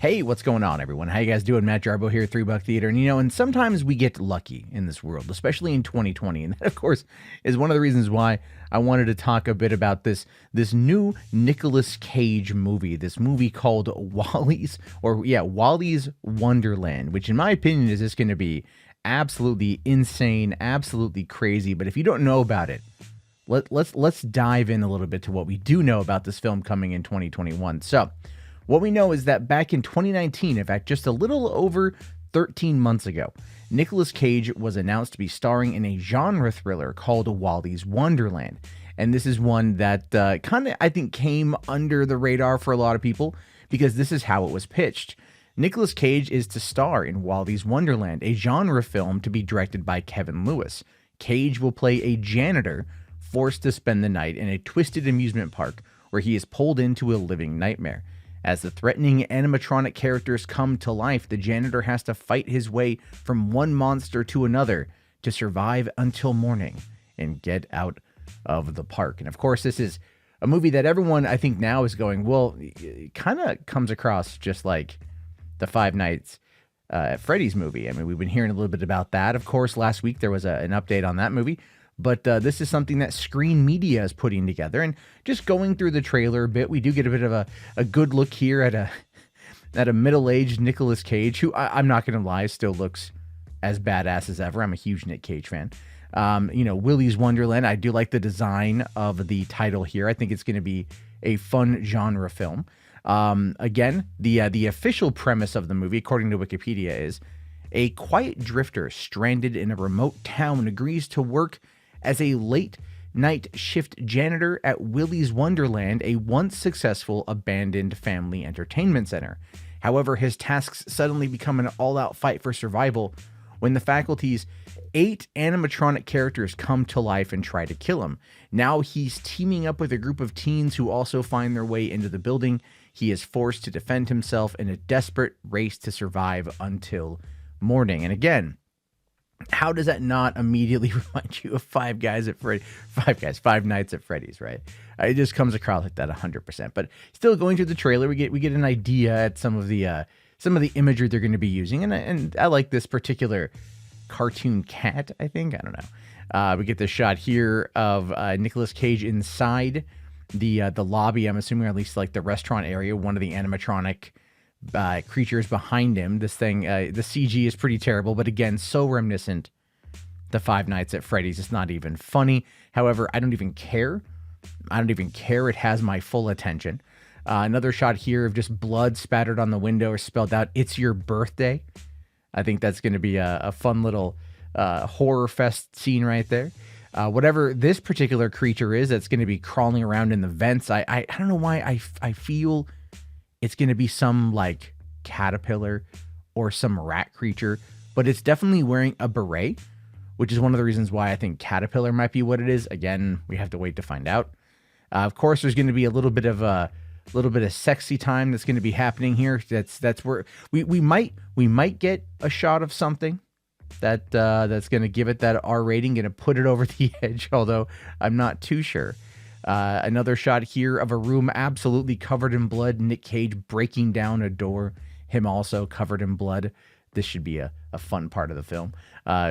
Hey, what's going on, everyone? How you guys doing? Matt Jarbo here, $3 Theater. And sometimes we get lucky in this world, especially in 2020. And that, of course, is one of the reasons why I wanted to talk a bit about this new Nicolas Cage movie, this movie called Wally's Wonderland, which in my opinion is just going to be absolutely insane, absolutely crazy. But if you don't know about it, let's dive in a little bit to what we do know about this film coming in 2021. So, what we know is that back in 2019, in fact, just a little over 13 months ago, Nicolas Cage was announced to be starring in a genre thriller called Wally's Wonderland. And this is one that kind of, I think, came under the radar for a lot of people because this is how it was pitched. Nicolas Cage is to star in Wally's Wonderland, a genre film to be directed by Kevin Lewis. Cage will play a janitor forced to spend the night in a twisted amusement park where he is pulled into a living nightmare. As the threatening animatronic characters come to life, the janitor has to fight his way from one monster to another to survive until morning and get out of the park. And of course, this is a movie that everyone, I think, now is going, well, it kind of comes across just like the Five Nights at Freddy's movie. I mean, we've been hearing a little bit about that. Of course, last week there was an update on that movie. But this is something that Screen Media is putting together. And just going through the trailer a bit, we do get a bit of a good look here at a middle-aged Nicolas Cage, who I'm not going to lie, still looks as badass as ever. I'm a huge Nick Cage fan. Willy's Wonderland, I do like the design of the title here. I think it's going to be a fun genre film. Again, the official premise of the movie, according to Wikipedia, is a quiet drifter stranded in a remote town agrees to work as a late-night shift janitor at Willy's Wonderland, a once successful abandoned family entertainment center. However, his tasks suddenly become an all-out fight for survival when the faculty's 8 animatronic characters come to life and try to kill him. Now he's teaming up with a group of teens who also find their way into the building. He is forced to defend himself in a desperate race to survive until morning. And again, how does that not immediately remind you of Five Nights at Freddy's, right? It just comes across like that 100%. But still, going through the trailer, we get an idea at some of the imagery they're going to be using, and I like this particular cartoon cat. I think, I don't know. We get this shot here of Nicolas Cage inside the lobby. I'm assuming, or at least like the restaurant area. One of the animatronic creatures behind him. This thing, the CG is pretty terrible, but again, so reminiscent the Five Nights at Freddy's. It's not even funny. However, I don't even care. It has my full attention. Another shot here of just blood spattered on the window or spelled out, "It's your birthday." I think that's going to be a fun little horror fest scene right there. Whatever this particular creature is that's going to be crawling around in the vents, I don't know why I feel it's going to be some like caterpillar or some rat creature, but it's definitely wearing a beret, which is one of the reasons why I think caterpillar might be what it is. Again, we have to wait to find out. Of course, there's going to be a little bit of sexy time that's going to be happening here. That's where we might get a shot of something that's going to give it that R rating, going to put it over the edge, although I'm not too sure. Another shot here of a room absolutely covered in blood. Nick Cage breaking down a door, him also covered in blood. This should be a fun part of the film.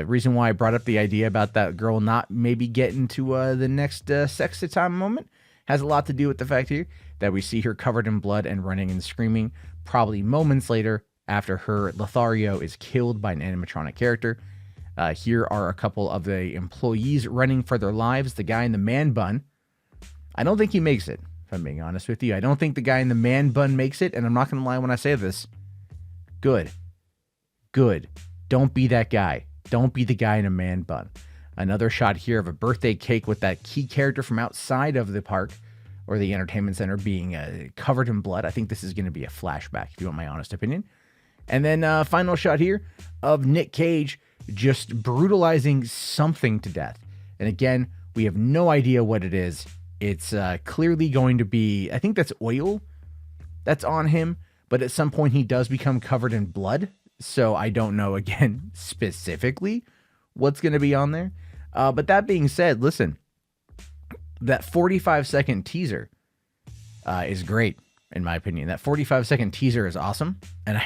Reason why I brought up the idea about that girl not maybe getting to the next sexy time moment has a lot to do with the fact here that we see her covered in blood and running and screaming probably moments later after her Lothario is killed by an animatronic character. Here are a couple of the employees running for their lives. The guy in the man bun, I don't think he makes it, if I'm being honest with you. I don't think the guy in the man bun makes it, and I'm not going to lie when I say this. Good. Don't be that guy. Don't be the guy in a man bun. Another shot here of a birthday cake with that key character from outside of the park or the entertainment center being covered in blood. I think this is going to be a flashback, if you want my honest opinion. And then final shot here of Nick Cage just brutalizing something to death. And again, we have no idea what it is. It's clearly going to be, I think that's oil that's on him, but at some point he does become covered in blood. So I don't know, again, specifically what's going to be on there. But that being said, listen, that 45-second teaser is great. in my opinion. That 45-second teaser is awesome, and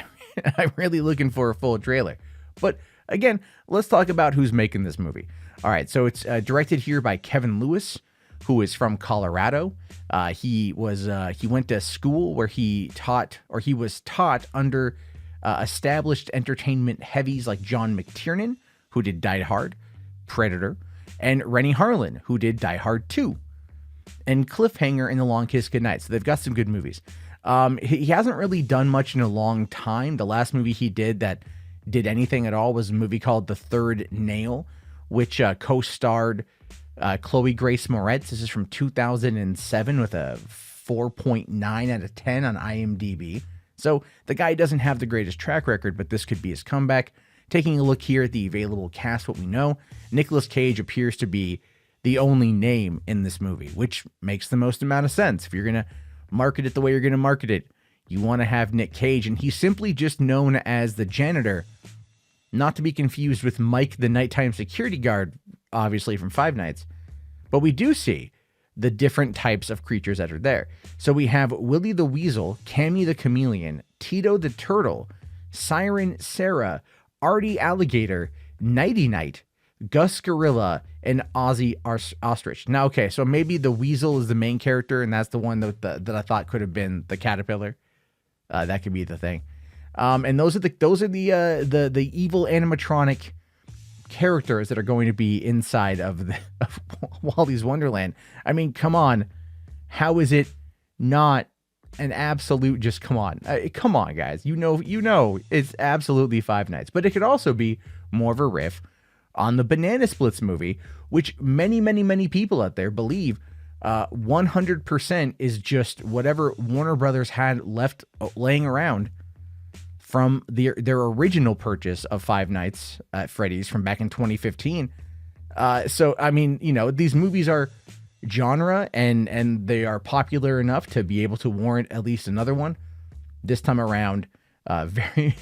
I'm really looking for a full trailer. But again, let's talk about who's making this movie. All right, so it's directed here by Kevin Lewis, who is from Colorado. He went to school where he was taught under established entertainment heavies like John McTiernan, who did Die Hard, Predator, and Rennie Harlan, who did Die Hard 2, and Cliffhanger and The Long Kiss Goodnight. So they've got some good movies. He hasn't really done much in a long time. The last movie he did that did anything at all was a movie called The Third Nail, which co-starred Chloe Grace Moretz. This is from 2007 with a 4.9 out of 10 on IMDb. So the guy doesn't have the greatest track record, but this could be his comeback. Taking a look here at the available cast, what we know, Nicolas Cage appears to be the only name in this movie, which makes the most amount of sense. If you're going to market it the way you're going to market it, you want to have Nick Cage, and he's simply just known as the janitor, not to be confused with Mike, the nighttime security guard, obviously from Five Nights. But we do see the different types of creatures that are there. So we have Willy the Weasel, Cammy the Chameleon, Tito the Turtle, Siren Sarah, Artie Alligator, Nighty Night, Gus Gorilla, and Ozzy Ostrich. Now, okay, so maybe the Weasel is the main character, and that's the one that I thought could have been the caterpillar. That could be the thing. And those are the evil animatronic characters that are going to be inside of Willy's Wonderland. I mean, come on. How is it not an absolute just come on? Come on, guys. You know it's absolutely Five Nights. But it could also be more of a riff on the Banana Splits movie, which many people out there believe 100% is just whatever Warner Brothers had left laying around from their original purchase of Five Nights at Freddy's from back in 2015. So, I mean, these movies are genre and they are popular enough to be able to warrant at least another one. This time around, very,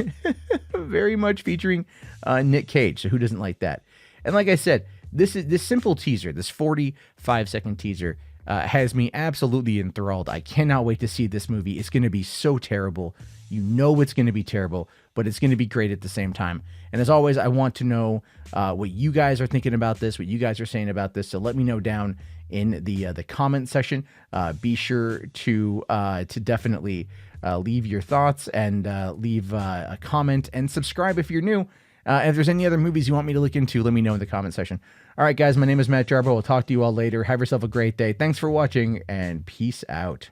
very much featuring Nick Cage. So who doesn't like that? And like I said, this simple teaser, this 45-second teaser, has me absolutely enthralled. I cannot wait to see this movie. It's going to be so terrible. You know it's going to be terrible, but it's going to be great at the same time. And as always, I want to know what you guys are thinking about this, what you guys are saying about this. So let me know down in the comment section. Be sure to definitely leave your thoughts and leave a comment and subscribe if you're new. If there's any other movies you want me to look into, let me know in the comment section. All right, guys, my name is Matt Jarbo. I'll talk to you all later. Have yourself a great day. Thanks for watching, and peace out.